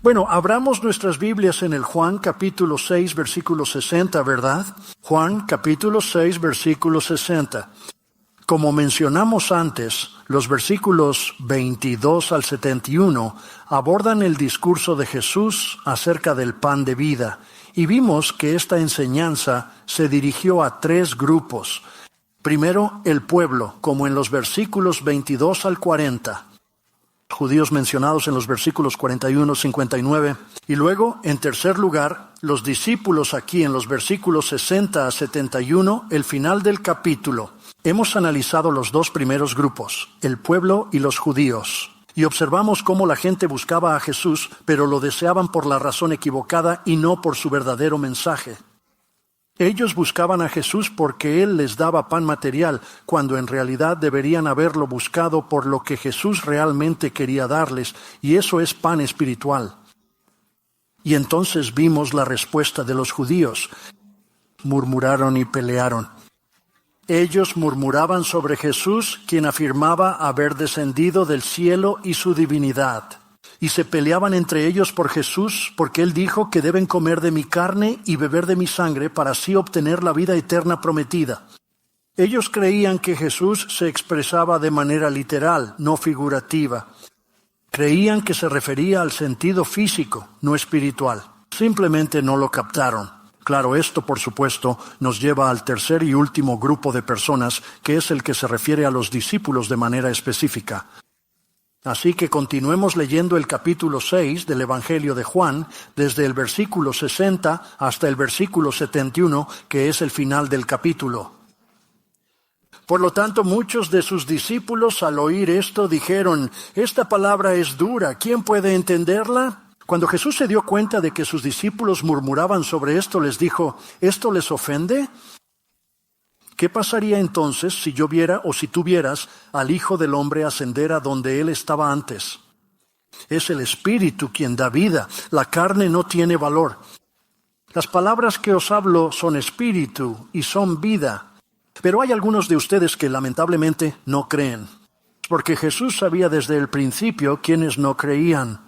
Bueno, abramos nuestras Biblias en el Juan capítulo 6, versículo 60, ¿verdad? Juan capítulo 6, versículo 60. Como mencionamos antes, los versículos 22 al 71 abordan el discurso de Jesús acerca del pan de vida, y vimos que esta enseñanza se dirigió a tres grupos. Primero, el pueblo, como en los versículos 22 al 40. Judíos mencionados en los versículos 41, 59, y luego, en tercer lugar, los discípulos aquí en los versículos 60 a 71, el final del capítulo. Hemos analizado los dos primeros grupos, el pueblo y los judíos, y observamos cómo la gente buscaba a Jesús, pero lo deseaban por la razón equivocada y no por su verdadero mensaje. Ellos buscaban a Jesús porque Él les daba pan material, cuando en realidad deberían haberlo buscado por lo que Jesús realmente quería darles, y eso es pan espiritual. Y entonces vimos la respuesta de los judíos. Murmuraron y pelearon. Ellos murmuraban sobre Jesús, quien afirmaba haber descendido del cielo y su divinidad. Y se peleaban entre ellos por Jesús, porque Él dijo que deben comer de mi carne y beber de mi sangre para así obtener la vida eterna prometida. Ellos creían que Jesús se expresaba de manera literal, no figurativa. Creían que se refería al sentido físico, no espiritual. Simplemente no lo captaron. Claro, esto por supuesto nos lleva al tercer y último grupo de personas, que es el que se refiere a los discípulos de manera específica. Así que continuemos leyendo el capítulo 6 del Evangelio de Juan, desde el versículo 60 hasta el versículo 71, que es el final del capítulo. Por lo tanto, muchos de sus discípulos al oír esto dijeron, «Esta palabra es dura, ¿quién puede entenderla?» Cuando Jesús se dio cuenta de que sus discípulos murmuraban sobre esto, les dijo, ¿esto les ofende? ¿Qué pasaría entonces si yo viera o si tú vieras al Hijo del Hombre ascender a donde Él estaba antes? Es el Espíritu quien da vida, la carne no tiene valor. Las palabras que os hablo son espíritu y son vida. Pero hay algunos de ustedes que lamentablemente no creen, porque Jesús sabía desde el principio quiénes no creían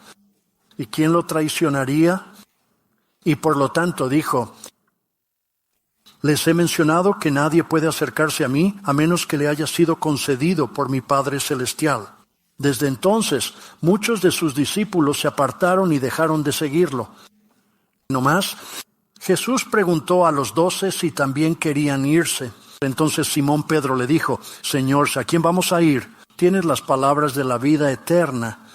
y quién lo traicionaría, y por lo tanto dijo, les he mencionado que nadie puede acercarse a mí a menos que le haya sido concedido por mi Padre Celestial. Desde entonces, muchos de sus discípulos se apartaron y dejaron de seguirlo. No más, Jesús preguntó a los 12 si también querían irse. Entonces Simón Pedro le dijo, Señor, ¿a quién vamos a ir? Tienes las palabras de la vida eterna.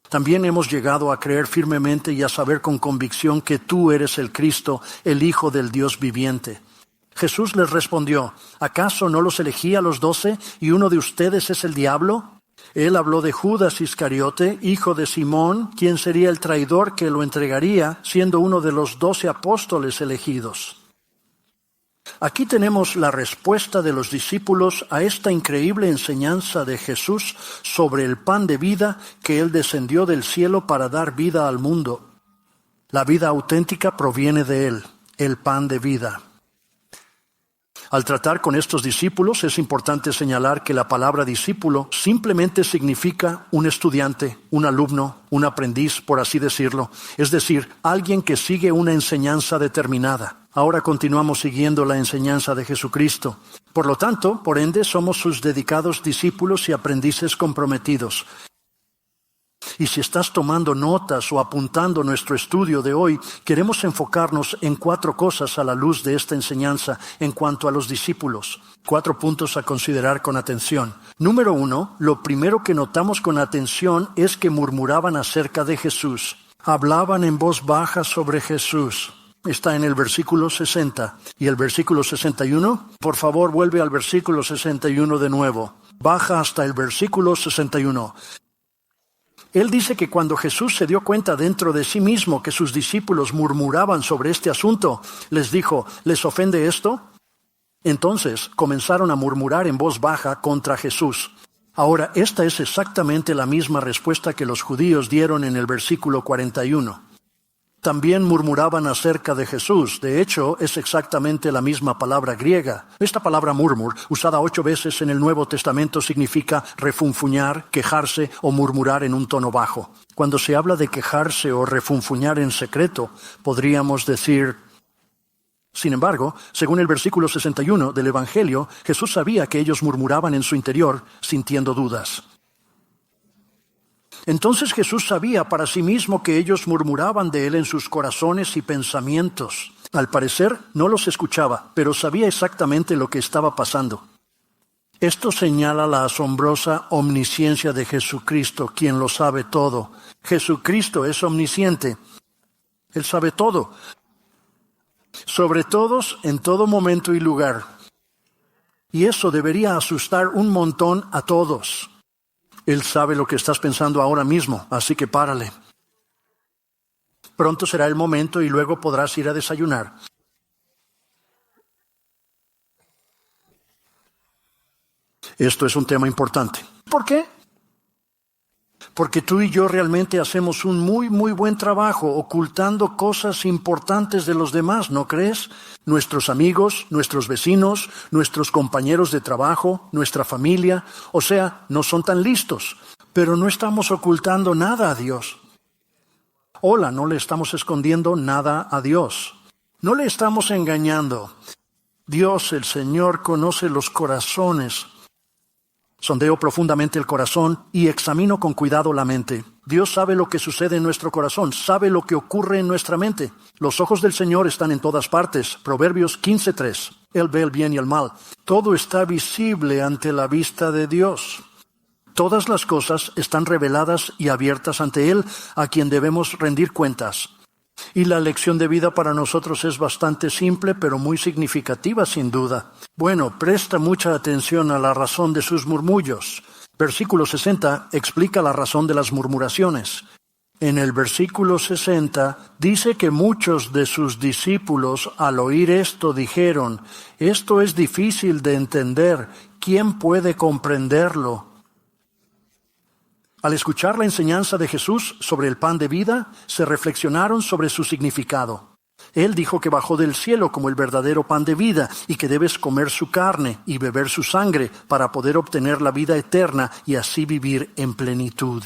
También hemos llegado a creer firmemente y a saber con convicción que tú eres el Cristo, el Hijo del Dios viviente. Jesús les respondió, ¿acaso no los elegí a los 12 y uno de ustedes es el diablo? Él habló de Judas Iscariote, hijo de Simón, quien sería el traidor que lo entregaría, siendo uno de los 12 apóstoles elegidos. Aquí tenemos la respuesta de los discípulos a esta increíble enseñanza de Jesús sobre el pan de vida que Él descendió del cielo para dar vida al mundo. La vida auténtica proviene de Él, el pan de vida. Al tratar con estos discípulos es importante señalar que la palabra discípulo simplemente significa un estudiante, un alumno, un aprendiz, por así decirlo. Es decir, alguien que sigue una enseñanza determinada. Ahora continuamos siguiendo la enseñanza de Jesucristo. Por lo tanto, por ende, somos sus dedicados discípulos y aprendices comprometidos. Y si estás tomando notas o apuntando nuestro estudio de hoy, queremos enfocarnos en 4 cosas a la luz de esta enseñanza en cuanto a los discípulos. 4 puntos a considerar con atención. Número 1, lo primero que notamos con atención es que murmuraban acerca de Jesús. Hablaban en voz baja sobre Jesús. Está en el versículo 60. ¿Y el versículo 61? Por favor, vuelve al versículo 61 de nuevo. Baja hasta el versículo 61. Él dice que cuando Jesús se dio cuenta dentro de sí mismo que sus discípulos murmuraban sobre este asunto, les dijo, ¿les ofende esto? Entonces comenzaron a murmurar en voz baja contra Jesús. Ahora, esta es exactamente la misma respuesta que los judíos dieron en el versículo 41. también murmuraban acerca de Jesús. De hecho, es exactamente la misma palabra griega. Esta palabra murmur, usada 8 veces en el Nuevo Testamento, significa refunfuñar, quejarse o murmurar en un tono bajo. Cuando se habla de quejarse o refunfuñar en secreto, podríamos decir: sin embargo, según el versículo 61 del Evangelio, Jesús sabía que ellos murmuraban en su interior, sintiendo dudas. Entonces Jesús sabía para sí mismo que ellos murmuraban de él en sus corazones y pensamientos. Al parecer, no los escuchaba, pero sabía exactamente lo que estaba pasando. Esto señala la asombrosa omnisciencia de Jesucristo, quien lo sabe todo. Jesucristo es omnisciente. Él sabe todo. Sobre todos, en todo momento y lugar. Y eso debería asustar un montón a todos. Él sabe lo que estás pensando ahora mismo, así que párale. Pronto será el momento y luego podrás ir a desayunar. Esto es un tema importante. ¿Por qué? Porque tú y yo realmente hacemos un muy buen trabajo ocultando cosas importantes de los demás, ¿no crees? Nuestros amigos, nuestros vecinos, nuestros compañeros de trabajo, nuestra familia, o sea, no son tan listos, pero no estamos ocultando nada a Dios. Hola, no le estamos escondiendo nada a Dios. No le estamos engañando. Dios, el Señor, conoce los corazones. Sondeo profundamente el corazón y examino con cuidado la mente. Dios sabe lo que sucede en nuestro corazón, sabe lo que ocurre en nuestra mente. Los ojos del Señor están en todas partes. Proverbios 15:3. Él ve el bien y el mal. Todo está visible ante la vista de Dios. Todas las cosas están reveladas y abiertas ante Él, a quien debemos rendir cuentas. Y la lección de vida para nosotros es bastante simple, pero muy significativa sin duda. Bueno, presta mucha atención a la razón de sus murmullos. Versículo 60 explica la razón de las murmuraciones. En el versículo 60 dice que muchos de sus discípulos al oír esto dijeron: esto es difícil de entender, ¿quién puede comprenderlo? Al escuchar la enseñanza de Jesús sobre el pan de vida, se reflexionaron sobre su significado. Él dijo que bajó del cielo como el verdadero pan de vida y que debes comer su carne y beber su sangre para poder obtener la vida eterna y así vivir en plenitud.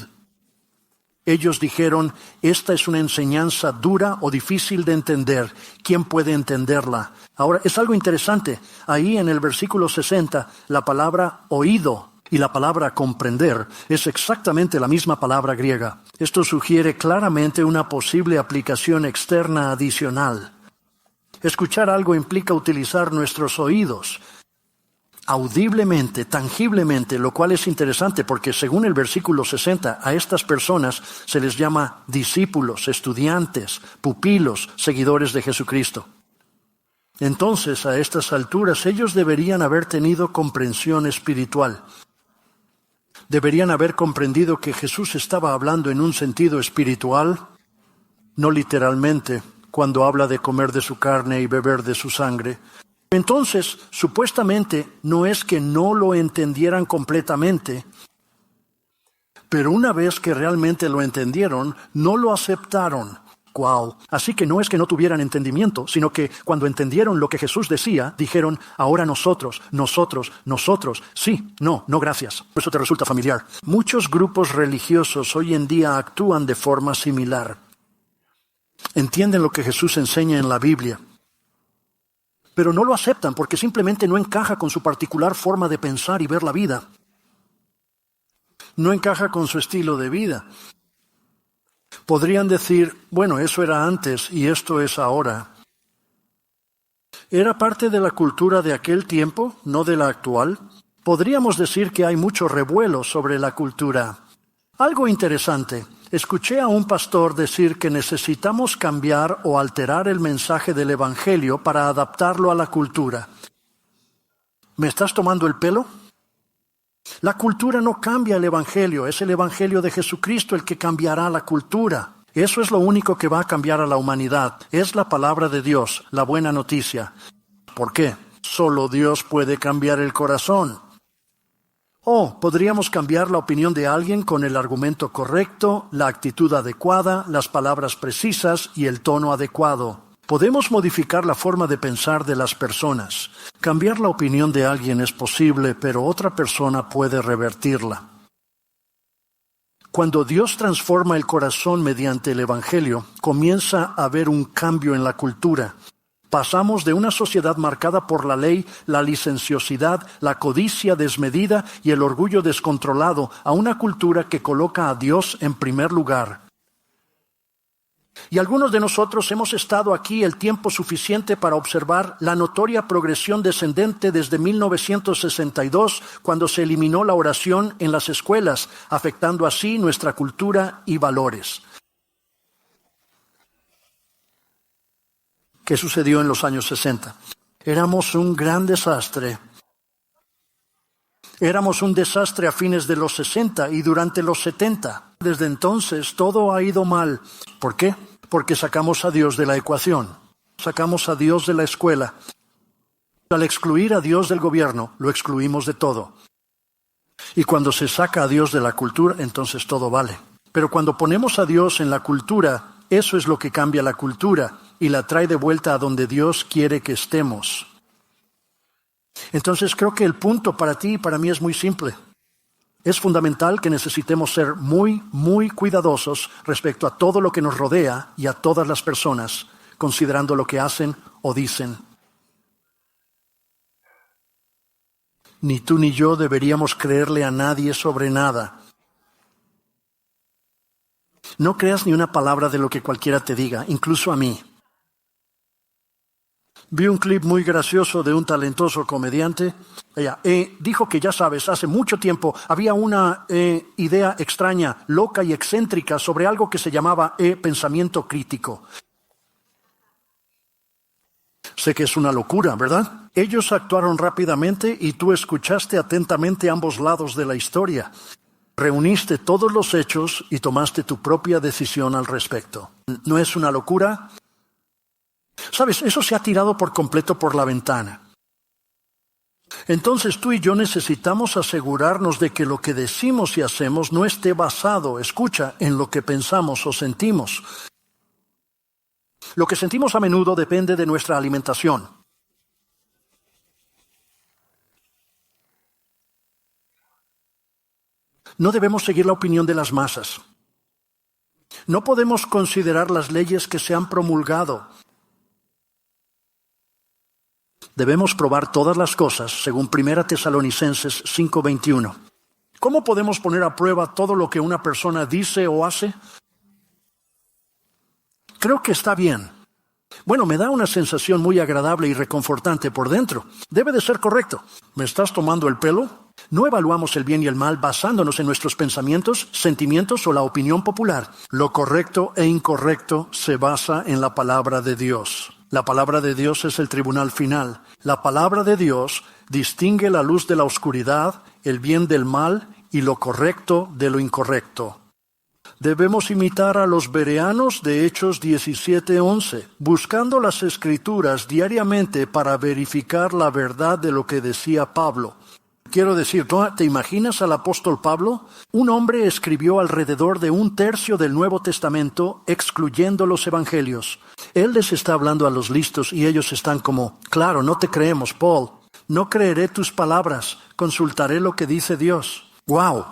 Ellos dijeron: esta es una enseñanza dura o difícil de entender. ¿Quién puede entenderla? Ahora, es algo interesante. Ahí en el versículo 60, la palabra oído y la palabra comprender es exactamente la misma palabra griega. Esto sugiere claramente una posible aplicación externa adicional. Escuchar algo implica utilizar nuestros oídos audiblemente, tangiblemente, lo cual es interesante porque según el versículo 60, a estas personas se les llama discípulos, estudiantes, pupilos, seguidores de Jesucristo. Entonces, a estas alturas, ellos deberían haber tenido comprensión espiritual. Deberían haber comprendido que Jesús estaba hablando en un sentido espiritual, no literalmente, cuando habla de comer de su carne y beber de su sangre. Entonces, supuestamente, no es que no lo entendieran completamente, pero una vez que realmente lo entendieron, no lo aceptaron. ¡Guau! Así que no es que no tuvieran entendimiento, sino que cuando entendieron lo que Jesús decía, dijeron: ahora nosotros, sí, no gracias. Eso te resulta familiar. Muchos grupos religiosos hoy en día actúan de forma similar. Entienden lo que Jesús enseña en la Biblia, pero no lo aceptan porque simplemente no encaja con su particular forma de pensar y ver la vida. No encaja con su estilo de vida. Podrían decir: bueno, eso era antes y esto es ahora. ¿Era parte de la cultura de aquel tiempo, no de la actual? Podríamos decir que hay mucho revuelo sobre la cultura. Algo interesante. Escuché a un pastor decir que necesitamos cambiar o alterar el mensaje del Evangelio para adaptarlo a la cultura. ¿Me estás tomando el pelo? La cultura no cambia el Evangelio, es el Evangelio de Jesucristo el que cambiará la cultura. Eso es lo único que va a cambiar a la humanidad. Es la palabra de Dios, la buena noticia. ¿Por qué? Solo Dios puede cambiar el corazón. O podríamos cambiar la opinión de alguien con el argumento correcto, la actitud adecuada, las palabras precisas y el tono adecuado. Podemos modificar la forma de pensar de las personas. Cambiar la opinión de alguien es posible, pero otra persona puede revertirla. Cuando Dios transforma el corazón mediante el Evangelio, comienza a haber un cambio en la cultura. Pasamos de una sociedad marcada por la ley, la licenciosidad, la codicia desmedida y el orgullo descontrolado a una cultura que coloca a Dios en primer lugar. Y algunos de nosotros hemos estado aquí el tiempo suficiente para observar la notoria progresión descendente desde 1962, cuando se eliminó la oración en las escuelas, afectando así nuestra cultura y valores. ¿Qué sucedió en los años 60? Éramos un gran desastre. Éramos un desastre a fines de los 60 y durante los 70. Desde entonces todo ha ido mal. ¿Por qué? Porque sacamos a Dios de la ecuación. Sacamos a Dios de la escuela. Al excluir a Dios del gobierno, lo excluimos de todo. Y cuando se saca a Dios de la cultura, entonces todo vale. Pero cuando ponemos a Dios en la cultura, eso es lo que cambia la cultura y la trae de vuelta a donde Dios quiere que estemos. Entonces creo que el punto para ti y para mí es muy simple. Es fundamental que necesitemos ser muy, muy cuidadosos respecto a todo lo que nos rodea y a todas las personas, considerando lo que hacen o dicen. Ni tú ni yo deberíamos creerle a nadie sobre nada. No creas ni una palabra de lo que cualquiera te diga, incluso a mí. Vi un clip muy gracioso de un talentoso comediante. Ella dijo que, ya sabes, hace mucho tiempo había una idea extraña, loca y excéntrica sobre algo que se llamaba pensamiento crítico. Sé que es una locura, ¿verdad? Ellos actuaron rápidamente y tú escuchaste atentamente ambos lados de la historia. Reuniste todos los hechos y tomaste tu propia decisión al respecto. ¿No es una locura? ¿Sabes? Eso se ha tirado por completo por la ventana. Entonces tú y yo necesitamos asegurarnos de que lo que decimos y hacemos no esté basado, escucha, en lo que pensamos o sentimos. Lo que sentimos a menudo depende de nuestra alimentación. No debemos seguir la opinión de las masas. No podemos considerar las leyes que se han promulgado. Debemos probar todas las cosas, según 1 Tesalonicenses 5:21. ¿Cómo podemos poner a prueba todo lo que una persona dice o hace? Creo que está bien. Bueno, me da una sensación muy agradable y reconfortante por dentro. Debe de ser correcto. ¿Me estás tomando el pelo? No evaluamos el bien y el mal basándonos en nuestros pensamientos, sentimientos o la opinión popular. Lo correcto e incorrecto se basa en la palabra de Dios. La palabra de Dios es el tribunal final. La palabra de Dios distingue la luz de la oscuridad, el bien del mal y lo correcto de lo incorrecto. Debemos imitar a los bereanos de Hechos 17:11, buscando las Escrituras diariamente para verificar la verdad de lo que decía Pablo. Quiero decir, ¿te imaginas al apóstol Pablo? Un hombre escribió alrededor de 1/3 del Nuevo Testamento, excluyendo los evangelios. Él les está hablando a los listos y ellos están como, claro, no te creemos, Paul. No creeré tus palabras, consultaré lo que dice Dios. ¡Wow!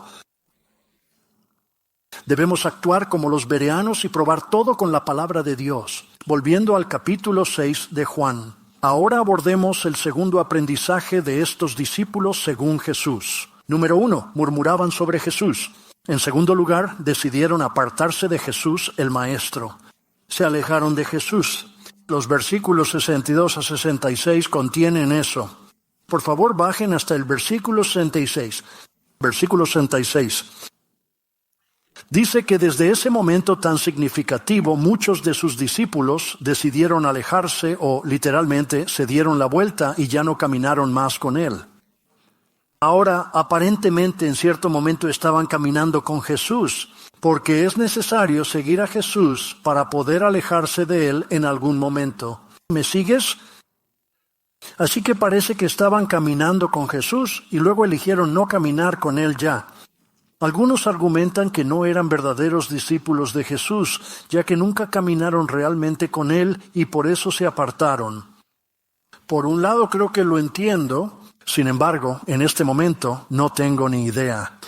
Debemos actuar como los bereanos y probar todo con la palabra de Dios. Volviendo al capítulo 6 de Juan. Ahora abordemos el segundo aprendizaje de estos discípulos según Jesús. Número 1, murmuraban sobre Jesús. En segundo lugar, decidieron apartarse de Jesús, el Maestro. Se alejaron de Jesús. Los versículos 62 a 66 contienen eso. Por favor, bajen hasta el versículo 66. Versículo 66. Dice que desde ese momento tan significativo, muchos de sus discípulos decidieron alejarse o, literalmente, se dieron la vuelta y ya no caminaron más con él. Ahora, aparentemente, en cierto momento estaban caminando con Jesús, porque es necesario seguir a Jesús para poder alejarse de él en algún momento. ¿Me sigues? Así que parece que estaban caminando con Jesús y luego eligieron no caminar con él ya. Algunos argumentan que no eran verdaderos discípulos de Jesús, ya que nunca caminaron realmente con él y por eso se apartaron. Por un lado creo que lo entiendo, sin embargo, en este momento no tengo ni idea.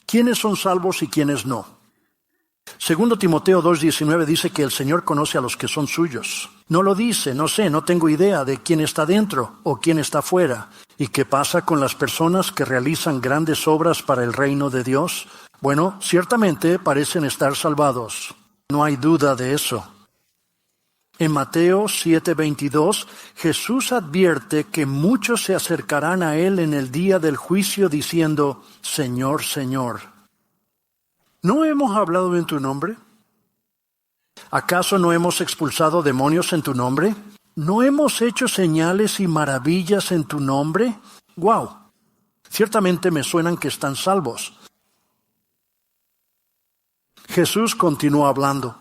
¿Quiénes son salvos y quiénes no? Segundo Timoteo 2:19 dice que el Señor conoce a los que son suyos. No lo dice, no sé, no tengo idea de quién está dentro o quién está fuera. ¿Y qué pasa con las personas que realizan grandes obras para el reino de Dios? Bueno, ciertamente parecen estar salvados. No hay duda de eso. En Mateo 7:22, Jesús advierte que muchos se acercarán a Él en el día del juicio diciendo, Señor, Señor. ¿No hemos hablado en tu nombre? ¿Acaso no hemos expulsado demonios en tu nombre? ¿No hemos hecho señales y maravillas en tu nombre? ¡Wow! Ciertamente me suenan que están salvos. Jesús continuó hablando.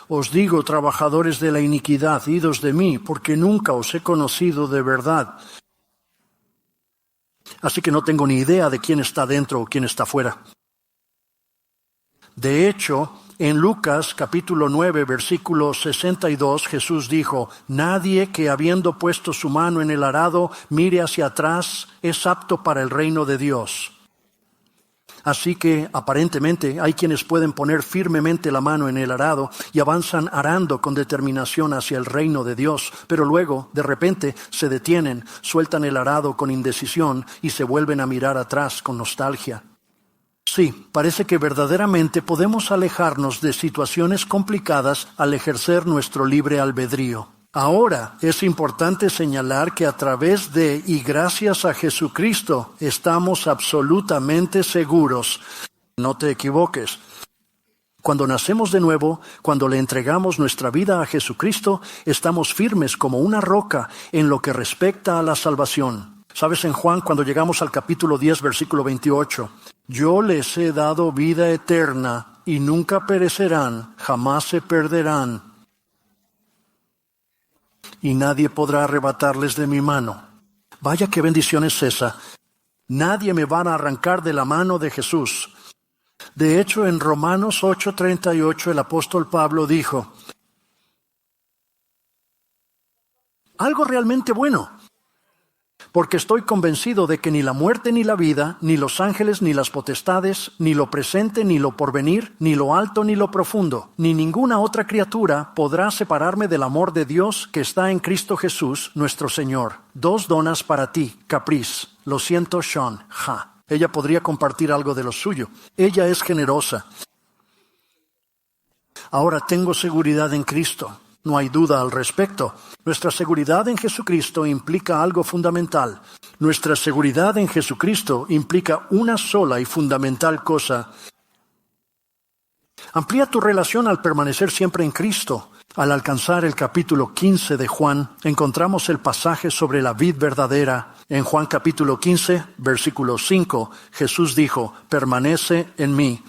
Os digo, trabajadores de la iniquidad, idos de mí, porque nunca os he conocido de verdad. Así que no tengo ni idea de quién está dentro o quién está fuera. De hecho, en Lucas capítulo 9, versículo 62, Jesús dijo, nadie que habiendo puesto su mano en el arado mire hacia atrás es apto para el reino de Dios. Así que, aparentemente, hay quienes pueden poner firmemente la mano en el arado y avanzan arando con determinación hacia el reino de Dios, pero luego, de repente, se detienen, sueltan el arado con indecisión y se vuelven a mirar atrás con nostalgia. Sí, parece que verdaderamente podemos alejarnos de situaciones complicadas al ejercer nuestro libre albedrío. Ahora, es importante señalar que a través de y gracias a Jesucristo estamos absolutamente seguros. No te equivoques. Cuando nacemos de nuevo, cuando le entregamos nuestra vida a Jesucristo, estamos firmes como una roca en lo que respecta a la salvación. ¿Sabes en Juan, cuando llegamos al capítulo 10, versículo 28? Yo les he dado vida eterna y nunca perecerán, jamás se perderán. Y nadie podrá arrebatarles de mi mano. Vaya qué bendición es esa. Nadie me va a arrancar de la mano de Jesús. De hecho, en Romanos 8:38 el apóstol Pablo dijo, algo realmente bueno. Porque estoy convencido de que ni la muerte ni la vida, ni los ángeles ni las potestades, ni lo presente ni lo porvenir, ni lo alto ni lo profundo, ni ninguna otra criatura podrá separarme del amor de Dios que está en Cristo Jesús, nuestro Señor. 2 donas para ti, Caprice. Lo siento, Sean. Ja. Ella podría compartir algo de lo suyo. Ella es generosa. Ahora tengo seguridad en Cristo. No hay duda al respecto. Nuestra seguridad en Jesucristo implica algo fundamental. Nuestra seguridad en Jesucristo implica una sola y fundamental cosa. Amplía tu relación al permanecer siempre en Cristo. Al alcanzar el capítulo 15 de Juan, encontramos el pasaje sobre la vid verdadera. En Juan capítulo 15, versículo 5, Jesús dijo, permanece en mí.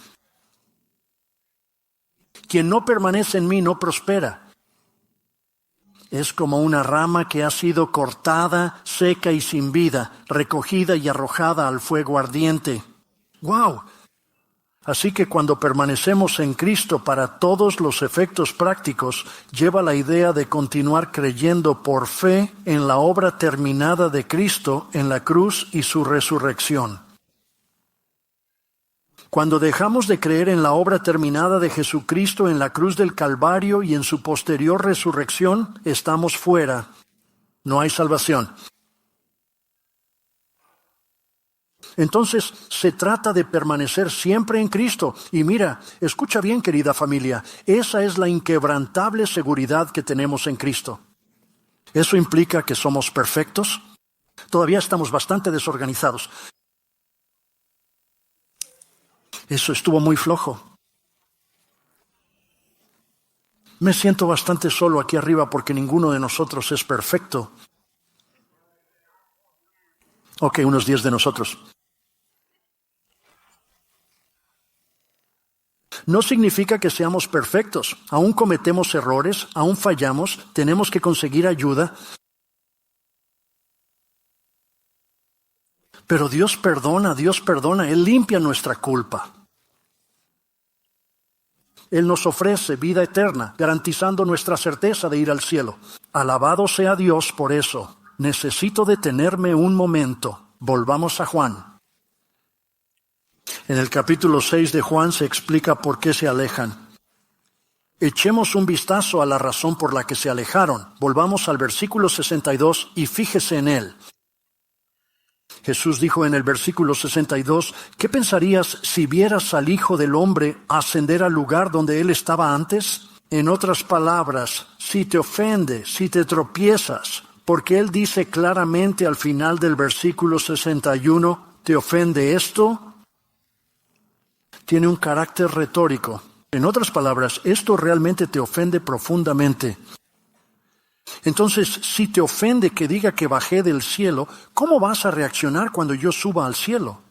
Quien no permanece en mí no prospera. Es como una rama que ha sido cortada, seca y sin vida, recogida y arrojada al fuego ardiente. ¡Wow! Así que cuando permanecemos en Cristo para todos los efectos prácticos, lleva la idea de continuar creyendo por fe en la obra terminada de Cristo en la cruz y su resurrección. Cuando dejamos de creer en la obra terminada de Jesucristo en la cruz del Calvario y en su posterior resurrección, estamos fuera. No hay salvación. Entonces, se trata de permanecer siempre en Cristo. Y mira, escucha bien, querida familia, esa es la inquebrantable seguridad que tenemos en Cristo. ¿Eso implica que somos perfectos? Todavía estamos bastante desorganizados. Eso estuvo muy flojo. Me siento bastante solo aquí arriba porque ninguno de nosotros es perfecto. Ok, unos 10 de nosotros. No significa que seamos perfectos. Aún cometemos errores, aún fallamos, tenemos que conseguir ayuda. Pero Dios perdona, Él limpia nuestra culpa. Él nos ofrece vida eterna, garantizando nuestra certeza de ir al cielo. Alabado sea Dios por eso. Necesito detenerme un momento. Volvamos a Juan. En el capítulo 6 de Juan se explica por qué se alejan. Echemos un vistazo a la razón por la que se alejaron. Volvamos al versículo 62 y fíjese en él. Jesús dijo en el versículo 62, ¿qué pensarías si vieras al Hijo del Hombre ascender al lugar donde Él estaba antes? En otras palabras, si te ofende, si te tropiezas, porque Él dice claramente al final del versículo 61, ¿te ofende esto? Tiene un carácter retórico. En otras palabras, esto realmente te ofende profundamente. Entonces, si te ofende que diga que bajé del cielo, ¿cómo vas a reaccionar cuando yo suba al cielo?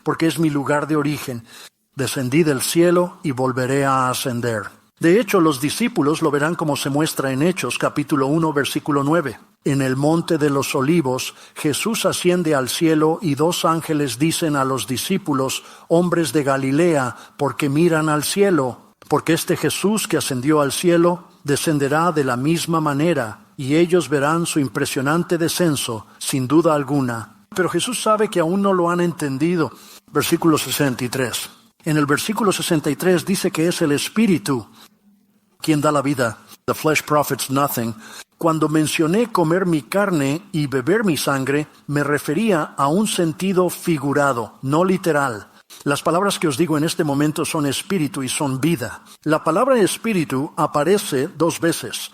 Porque es mi lugar de origen. Descendí del cielo y volveré a ascender. De hecho, los discípulos lo verán como se muestra en Hechos, capítulo 1, versículo 9. En el monte de los olivos, Jesús asciende al cielo y 2 ángeles dicen a los discípulos, hombres de Galilea, porque miran al cielo, porque este Jesús que ascendió al cielo descenderá de la misma manera, y ellos verán su impresionante descenso, sin duda alguna. Pero Jesús sabe que aún no lo han entendido. Versículo 63. En el versículo 63 dice que es el Espíritu quien da la vida. The flesh profits nothing. Cuando mencioné comer mi carne y beber mi sangre, me refería a un sentido figurado, no literal. Las palabras que os digo en este momento son espíritu y son vida. La palabra espíritu aparece 2 veces.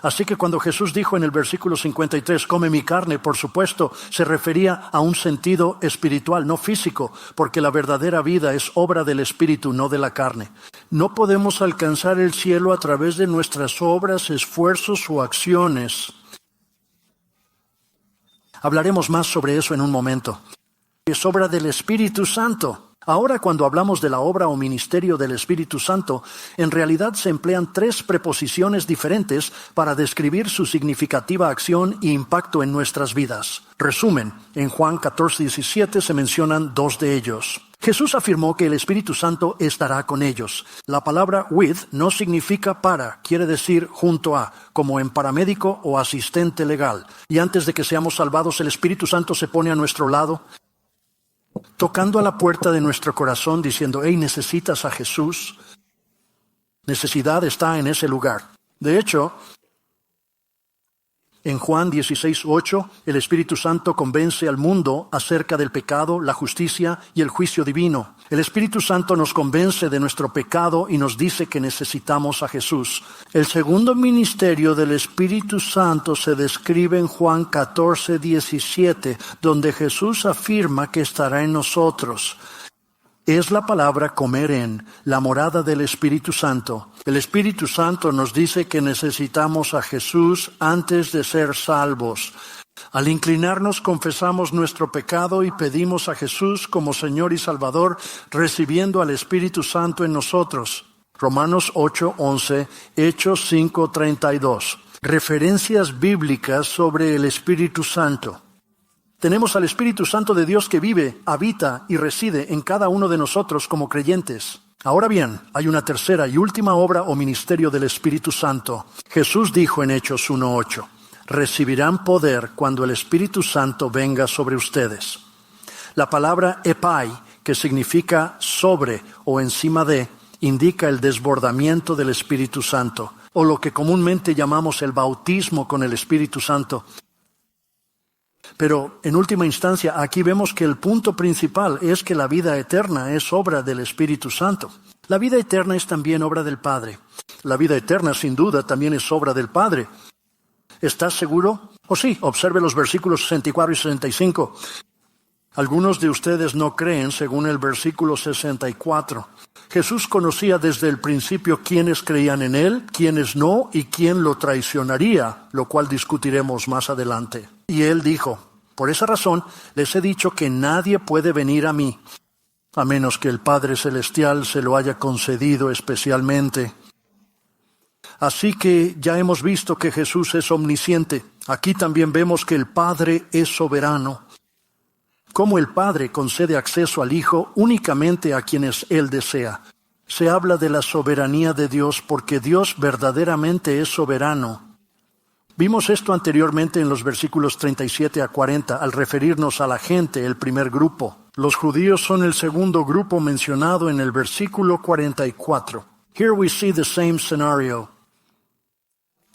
Así que cuando Jesús dijo en el versículo 53, come mi carne, por supuesto, se refería a un sentido espiritual, no físico, porque la verdadera vida es obra del espíritu, no de la carne. No podemos alcanzar el cielo a través de nuestras obras, esfuerzos o acciones. Hablaremos más sobre eso en un momento. Es obra del Espíritu Santo. Ahora, cuando hablamos de la obra o ministerio del Espíritu Santo, en realidad se emplean 3 preposiciones diferentes para describir su significativa acción e impacto en nuestras vidas. Resumen, en Juan 14:17 se mencionan 2 de ellos. Jesús afirmó que el Espíritu Santo estará con ellos. La palabra with no significa para, quiere decir junto a, como en paramédico o asistente legal. Y antes de que seamos salvados, el Espíritu Santo se pone a nuestro lado, tocando a la puerta de nuestro corazón diciendo, hey, ¿necesitas a Jesús? Necesidad está en ese lugar. De hecho, en Juan 16:8, el Espíritu Santo convence al mundo acerca del pecado, la justicia y el juicio divino. El Espíritu Santo nos convence de nuestro pecado y nos dice que necesitamos a Jesús. El segundo ministerio del Espíritu Santo se describe en Juan 14:17, donde Jesús afirma que estará en nosotros. Es la palabra comer en, la morada del Espíritu Santo. El Espíritu Santo nos dice que necesitamos a Jesús antes de ser salvos. Al inclinarnos confesamos nuestro pecado y pedimos a Jesús como Señor y Salvador, recibiendo al Espíritu Santo en nosotros. Romanos 8:11, Hechos 5:32. Referencias bíblicas sobre el Espíritu Santo. Tenemos al Espíritu Santo de Dios que vive, habita y reside en cada uno de nosotros como creyentes. Ahora bien, hay una tercera y última obra o ministerio del Espíritu Santo. Jesús dijo en Hechos 1:8, recibirán poder cuando el Espíritu Santo venga sobre ustedes. La palabra epai, que significa sobre o encima de, indica el desbordamiento del Espíritu Santo, o lo que comúnmente llamamos el bautismo con el Espíritu Santo. Pero en última instancia, aquí vemos que el punto principal es que la vida eterna es obra del Espíritu Santo. La vida eterna es también obra del Padre. La vida eterna, sin duda, también es obra del Padre. ¿Estás seguro? Oh sí, observe los versículos 64 y 65. Algunos de ustedes no creen según el versículo 64. Jesús conocía desde el principio quiénes creían en Él, quiénes no y quién lo traicionaría, lo cual discutiremos más adelante. Y Él dijo, por esa razón les he dicho que nadie puede venir a mí a menos que el Padre Celestial se lo haya concedido especialmente. Así que ya hemos visto que Jesús es omnisciente. Aquí también vemos que el Padre es soberano. Cómo el Padre concede acceso al Hijo únicamente a quienes Él desea. Se habla de la soberanía de Dios porque Dios verdaderamente es soberano. Vimos esto anteriormente en los versículos 37 a 40 al referirnos a la gente, el primer grupo. Los judíos son el segundo grupo mencionado en el versículo 44. Here we see the same scenario.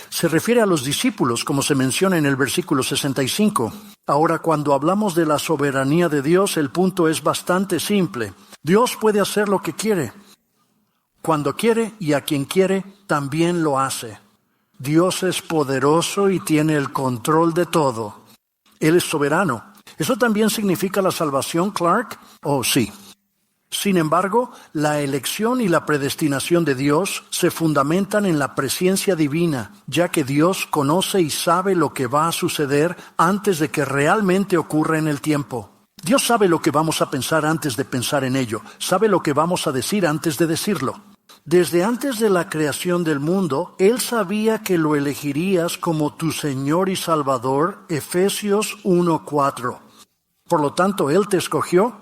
Se refiere a los discípulos, como se menciona en el versículo 65. Ahora, cuando hablamos de la soberanía de Dios, el punto es bastante simple. Dios puede hacer lo que quiere. Cuando quiere y a quien quiere, también lo hace. Dios es poderoso y tiene el control de todo. Él es soberano. ¿Eso también significa la salvación, Clark? Oh, sí. Sin embargo, la elección y la predestinación de Dios se fundamentan en la presciencia divina, ya que Dios conoce y sabe lo que va a suceder antes de que realmente ocurra en el tiempo. Dios sabe lo que vamos a pensar antes de pensar en ello, sabe lo que vamos a decir antes de decirlo. Desde antes de la creación del mundo, Él sabía que lo elegirías como tu Señor y Salvador, Efesios 1:4. Por lo tanto, Él te escogió.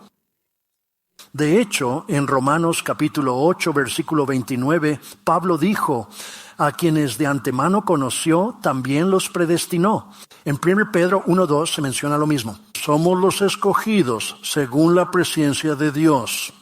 De hecho, en Romanos capítulo 8, versículo 29, Pablo dijo, a quienes de antemano conoció, también los predestinó. En 1 Pedro 1:2 se menciona lo mismo. Somos los escogidos según la presciencia de Dios.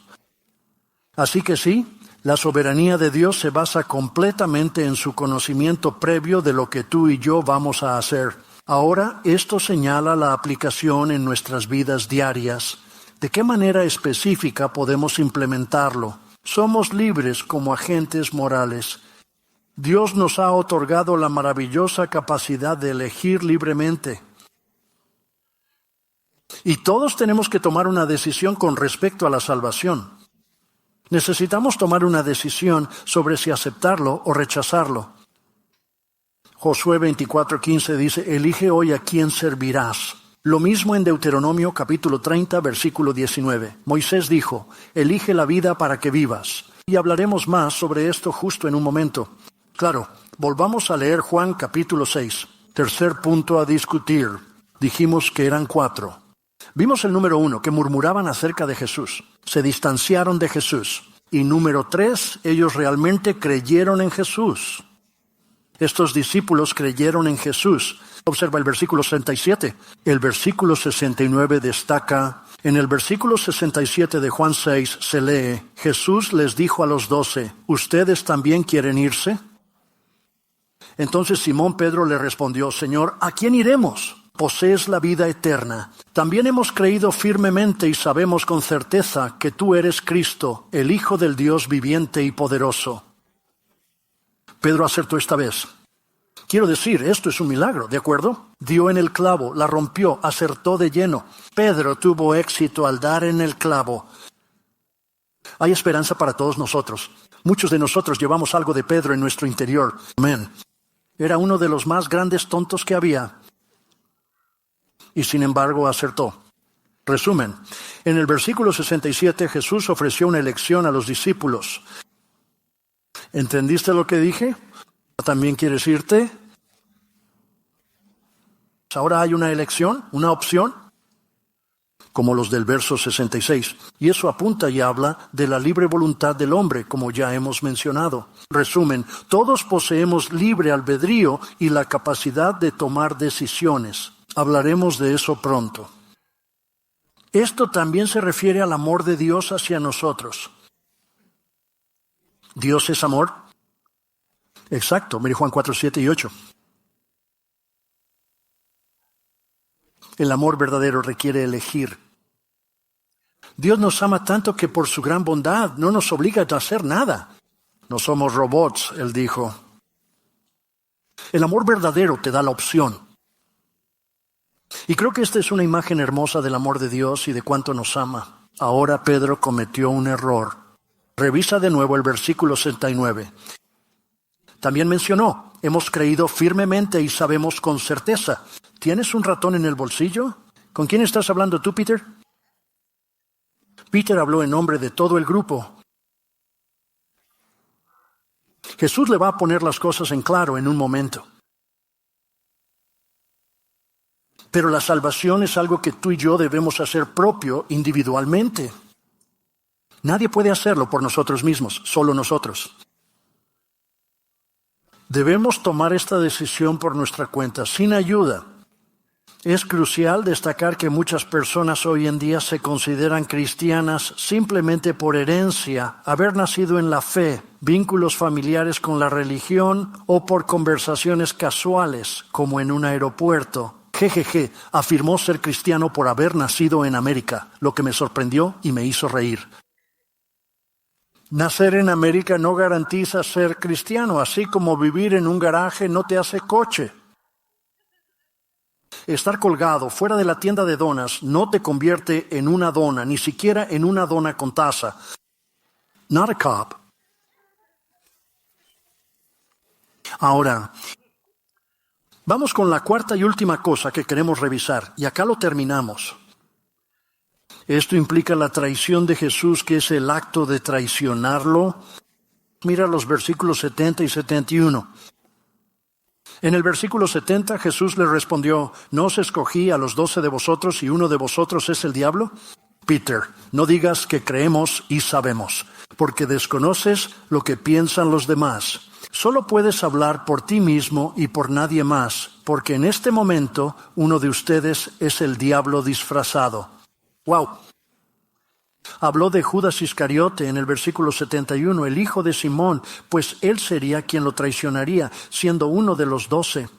Así que sí, la soberanía de Dios se basa completamente en su conocimiento previo de lo que tú y yo vamos a hacer. Ahora, esto señala la aplicación en nuestras vidas diarias. ¿De qué manera específica podemos implementarlo? Somos libres como agentes morales. Dios nos ha otorgado la maravillosa capacidad de elegir libremente. Y todos tenemos que tomar una decisión con respecto a la salvación. Necesitamos tomar una decisión sobre si aceptarlo o rechazarlo. Josué 24:15 dice, elige hoy a quién servirás. Lo mismo en Deuteronomio capítulo 30, versículo 19. Moisés dijo, elige la vida para que vivas. Y hablaremos más sobre esto justo en un momento. Claro, volvamos a leer Juan capítulo 6. Tercer punto a discutir. Dijimos que eran 4. Vimos el número 1, que murmuraban acerca de Jesús. Se distanciaron de Jesús. Y número 3, ellos realmente creyeron en Jesús. Estos discípulos creyeron en Jesús. Observa el versículo 67. El versículo 69 destaca, en el versículo 67 de Juan 6 se lee, Jesús les dijo a los 12, ¿ustedes también quieren irse? Entonces Simón Pedro le respondió, Señor, ¿a quién iremos? Posees la vida eterna. También hemos creído firmemente y sabemos con certeza que tú eres Cristo, el Hijo del Dios viviente y poderoso. Pedro acertó esta vez. Quiero decir, esto es un milagro, ¿de acuerdo? Dio en el clavo, la rompió, acertó de lleno. Pedro tuvo éxito al dar en el clavo. Hay esperanza para todos nosotros. Muchos de nosotros llevamos algo de Pedro en nuestro interior. Amén. Era uno de los más grandes tontos que había. Y sin embargo acertó. Resumen, en el versículo 67 Jesús ofreció una elección a los discípulos. ¿Entendiste lo que dije? ¿También quieres irte? Ahora hay una elección, una opción, como los del verso 66. Y eso apunta y habla de la libre voluntad del hombre, como ya hemos mencionado. Resumen, todos poseemos libre albedrío y la capacidad de tomar decisiones. Hablaremos de eso pronto. Esto también se refiere al amor de Dios hacia nosotros. ¿Dios es amor? Exacto, mire Juan 4, 7 y 8. El amor verdadero requiere elegir. Dios nos ama tanto que por su gran bondad no nos obliga a hacer nada. No somos robots, Él dijo. El amor verdadero te da la opción. Y creo que esta es una imagen hermosa del amor de Dios y de cuánto nos ama. Ahora Pedro cometió un error. Revisa de nuevo el versículo 69. También mencionó, hemos creído firmemente y sabemos con certeza. ¿Tienes un ratón en el bolsillo? ¿Con quién estás hablando tú, Peter? Peter habló en nombre de todo el grupo. Jesús le va a poner las cosas en claro en un momento. Pero la salvación es algo que tú y yo debemos hacer propio individualmente. Nadie puede hacerlo por nosotros mismos, solo nosotros. Debemos tomar esta decisión por nuestra cuenta, sin ayuda. Es crucial destacar que muchas personas hoy en día se consideran cristianas simplemente por herencia, haber nacido en la fe, vínculos familiares con la religión o por conversaciones casuales, como en un aeropuerto. Jejeje, afirmó ser cristiano por haber nacido en América, lo que me sorprendió y me hizo reír. Nacer en América no garantiza ser cristiano, así como vivir en un garaje no te hace coche. Estar colgado fuera de la tienda de donas no te convierte en una dona, ni siquiera en una dona con taza. Not a cop. Ahora, vamos con la cuarta y última cosa que queremos revisar, y acá lo terminamos. Esto implica la traición de Jesús, que es el acto de traicionarlo. Mira los versículos 70 y 71. En el versículo 70 Jesús le respondió: ¿no os escogí a los 12 de vosotros y uno de vosotros es el diablo? Peter, no digas que creemos y sabemos, porque desconoces lo que piensan los demás. Solo puedes hablar por ti mismo y por nadie más, porque en este momento uno de ustedes es el diablo disfrazado. ¡Wow! Habló de Judas Iscariote en el versículo 71, el hijo de Simón, pues él sería quien lo traicionaría, siendo uno de los 12.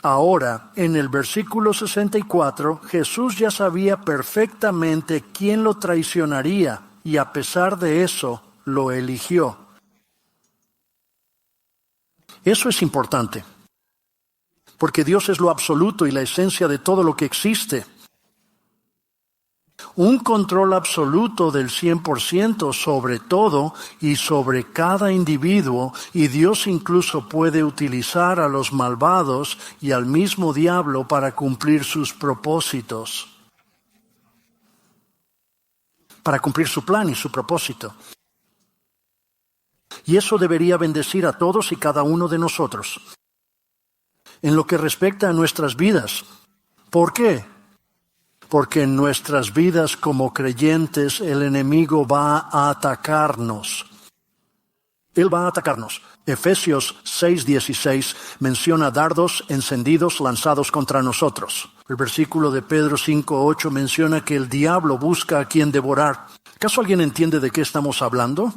Ahora, en el versículo 64, Jesús ya sabía perfectamente quién lo traicionaría, y a pesar de eso, lo eligió. Eso es importante, porque Dios es lo absoluto y la esencia de todo lo que existe. Un control absoluto del 100% sobre todo y sobre cada individuo, y Dios incluso puede utilizar a los malvados y al mismo diablo para cumplir sus propósitos. Para cumplir su plan y su propósito. Y eso debería bendecir a todos y cada uno de nosotros. En lo que respecta a nuestras vidas. ¿Por qué? Porque en nuestras vidas como creyentes el enemigo va a atacarnos. Él va a atacarnos. Efesios 6:16 menciona dardos encendidos lanzados contra nosotros. El versículo de Pedro 5:8 menciona que el diablo busca a quien devorar. ¿Acaso alguien entiende de qué estamos hablando?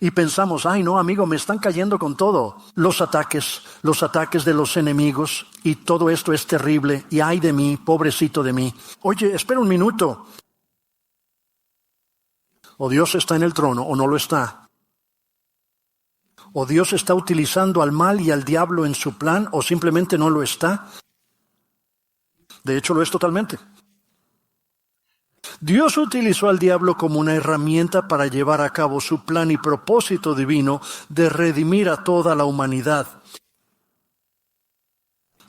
Y pensamos, ay no amigo, me están cayendo con todo. Los ataques de los enemigos, y todo esto es terrible, y ay de mí, pobrecito de mí. Oye, espera un minuto. O Dios está en el trono o no lo está. O Dios está utilizando al mal y al diablo en su plan, o simplemente no lo está. De hecho, lo es totalmente. Dios utilizó al diablo como una herramienta para llevar a cabo su plan y propósito divino de redimir a toda la humanidad.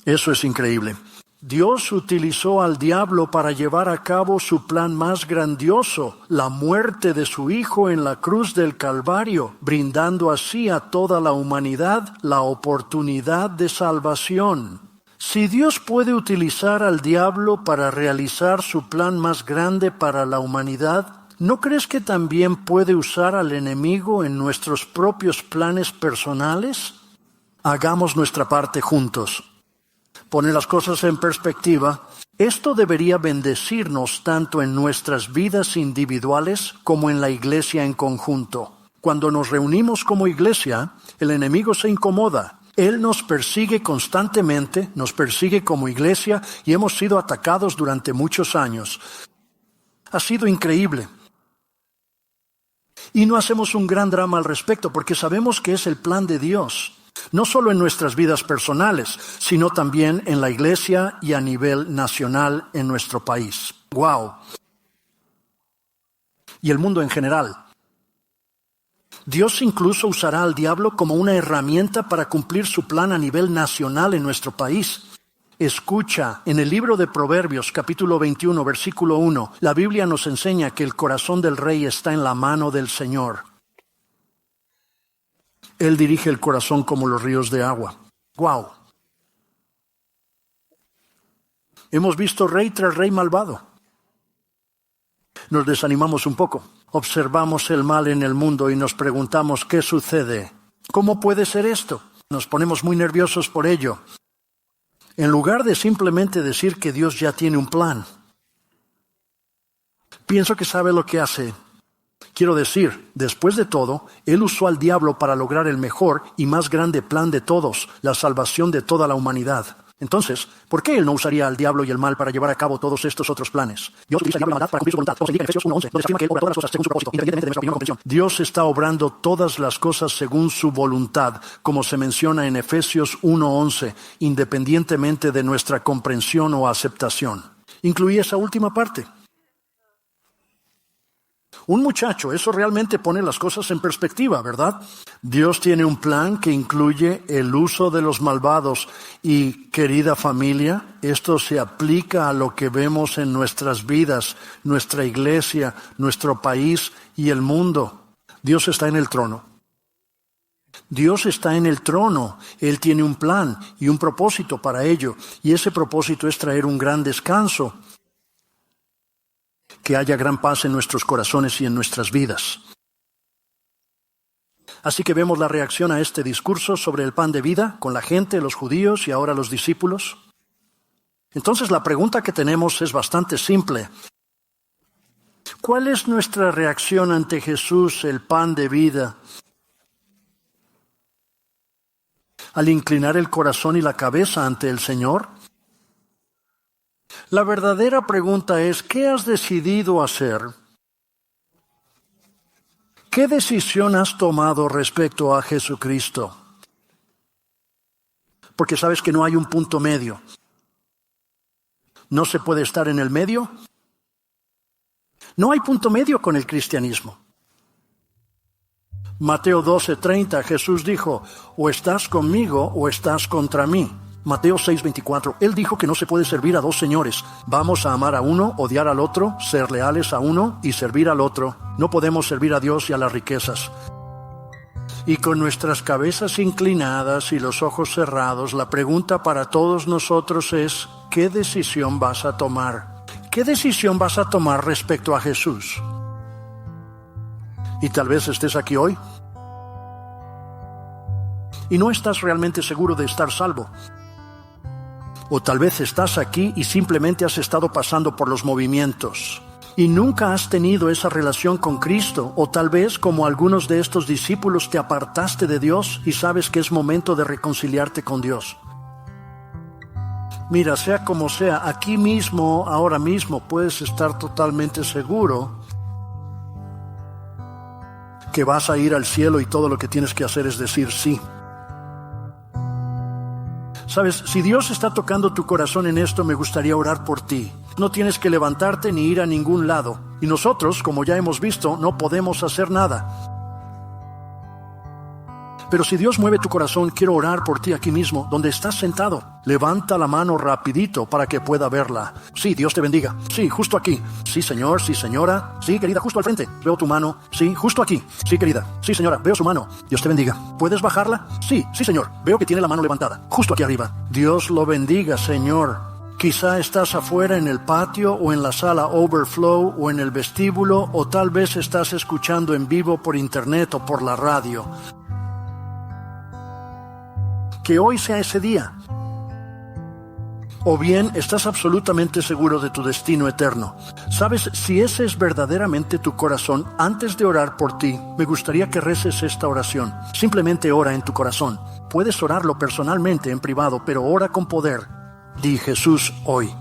Eso es increíble. Dios utilizó al diablo para llevar a cabo su plan más grandioso, la muerte de su Hijo en la cruz del Calvario, brindando así a toda la humanidad la oportunidad de salvación. Si Dios puede utilizar al diablo para realizar su plan más grande para la humanidad, ¿no crees que también puede usar al enemigo en nuestros propios planes personales? Hagamos nuestra parte juntos. Pone las cosas en perspectiva. Esto debería bendecirnos tanto en nuestras vidas individuales como en la iglesia en conjunto. Cuando nos reunimos como iglesia, el enemigo se incomoda. Él nos persigue constantemente, nos persigue como iglesia y hemos sido atacados durante muchos años. Ha sido increíble. Y no hacemos un gran drama al respecto porque sabemos que es el plan de Dios. No solo en nuestras vidas personales, sino también en la iglesia y a nivel nacional en nuestro país. ¡Wow! Y el mundo en general. Dios incluso usará al diablo como una herramienta para cumplir su plan a nivel nacional en nuestro país. Escucha, en el libro de Proverbios, capítulo 21, versículo 1, la Biblia nos enseña que el corazón del rey está en la mano del Señor. Él dirige el corazón como los ríos de agua. ¡Wow! Hemos visto rey tras rey malvado. Nos desanimamos un poco. Observamos el mal en el mundo y nos preguntamos ¿qué sucede? ¿Cómo puede ser esto? Nos ponemos muy nerviosos por ello. En lugar de simplemente decir que Dios ya tiene un plan. Pienso que sabe lo que hace. Quiero decir, después de todo, Él usó al diablo para lograr el mejor y más grande plan de todos, la salvación de toda la humanidad. Entonces, ¿por qué Él no usaría al diablo y el mal para llevar a cabo todos estos otros planes? Dios utiliza el diablo y la maldad para cumplir su voluntad. Como se indica en Efesios 1:11, donde se afirma que Él obra todas las cosas según su propósito, independientemente de nuestra opinión o comprensión. Dios está obrando todas las cosas según su voluntad, como se menciona en Efesios 1:11, independientemente de nuestra comprensión o aceptación. Incluye esa última parte. Un muchacho, eso realmente pone las cosas en perspectiva, ¿verdad? Dios tiene un plan que incluye el uso de los malvados y, querida familia, esto se aplica a lo que vemos en nuestras vidas, nuestra iglesia, nuestro país y el mundo. Dios está en el trono. Dios está en el trono. Él tiene un plan y un propósito para ello, y ese propósito es traer un gran descanso. Que haya gran paz en nuestros corazones y en nuestras vidas. Así que vemos la reacción a este discurso sobre el pan de vida con la gente, los judíos y ahora los discípulos. Entonces la pregunta que tenemos es bastante simple. ¿Cuál es nuestra reacción ante Jesús, el pan de vida? Al inclinar el corazón y la cabeza ante el Señor. La verdadera pregunta es, ¿qué has decidido hacer? ¿Qué decisión has tomado respecto a Jesucristo? Porque sabes que no hay un punto medio. ¿No se puede estar en el medio? No hay punto medio con el cristianismo. Mateo 12:30, Jesús dijo, o estás conmigo o estás contra mí. Mateo 6:24, Él dijo que no se puede servir a dos señores. Vamos a amar a uno, odiar al otro, ser leales a uno y servir al otro. No podemos servir a Dios y a las riquezas. Y con nuestras cabezas inclinadas y los ojos cerrados, la pregunta para todos nosotros es, ¿qué decisión vas a tomar? ¿Qué decisión vas a tomar respecto a Jesús? Y tal vez estés aquí hoy y no estás realmente seguro de estar salvo. O tal vez estás aquí y simplemente has estado pasando por los movimientos y nunca has tenido esa relación con Cristo. O tal vez, como algunos de estos discípulos, te apartaste de Dios y sabes que es momento de reconciliarte con Dios. Mira, sea como sea, aquí mismo, ahora mismo, puedes estar totalmente seguro que vas a ir al cielo y todo lo que tienes que hacer es decir sí. Sabes, si Dios está tocando tu corazón en esto, me gustaría orar por ti. No tienes que levantarte ni ir a ningún lado. Y nosotros, como ya hemos visto, no podemos hacer nada. Pero si Dios mueve tu corazón, quiero orar por ti aquí mismo, donde estás sentado. Levanta la mano rapidito para que pueda verla. Sí, Dios te bendiga. Sí, justo aquí. Sí, señor. Sí, señora. Sí, querida, justo al frente. Veo tu mano. Sí, justo aquí. Sí, querida. Sí, señora, veo su mano. Dios te bendiga. ¿Puedes bajarla? Sí, sí, señor. Veo que tiene la mano levantada. Justo aquí arriba. Dios lo bendiga, Señor. Quizá estás afuera en el patio o en la sala Overflow o en el vestíbulo, o tal vez estás escuchando en vivo por internet o por la radio. Que hoy sea ese día. O bien estás absolutamente seguro de tu destino eterno. Sabes, si ese es verdaderamente tu corazón, antes de orar por ti, me gustaría que reces esta oración. Simplemente ora en tu corazón. Puedes orarlo personalmente en privado, pero ora con poder. Di: Jesús, hoy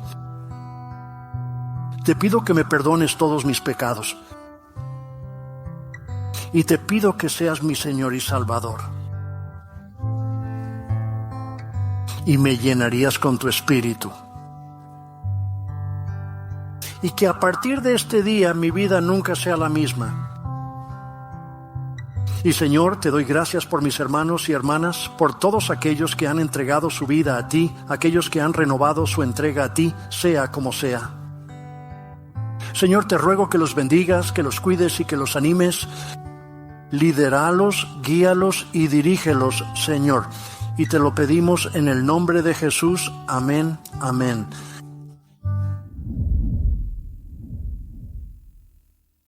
te pido que me perdones todos mis pecados. Y te pido que seas mi Señor y Salvador. Y me llenarías con tu espíritu. Y que a partir de este día mi vida nunca sea la misma. Y Señor, te doy gracias por mis hermanos y hermanas, por todos aquellos que han entregado su vida a ti, aquellos que han renovado su entrega a ti, sea como sea. Señor, te ruego que los bendigas, que los cuides y que los animes. Lidéralos, guíalos y dirígelos, Señor. Y te lo pedimos en el nombre de Jesús. Amén, amén.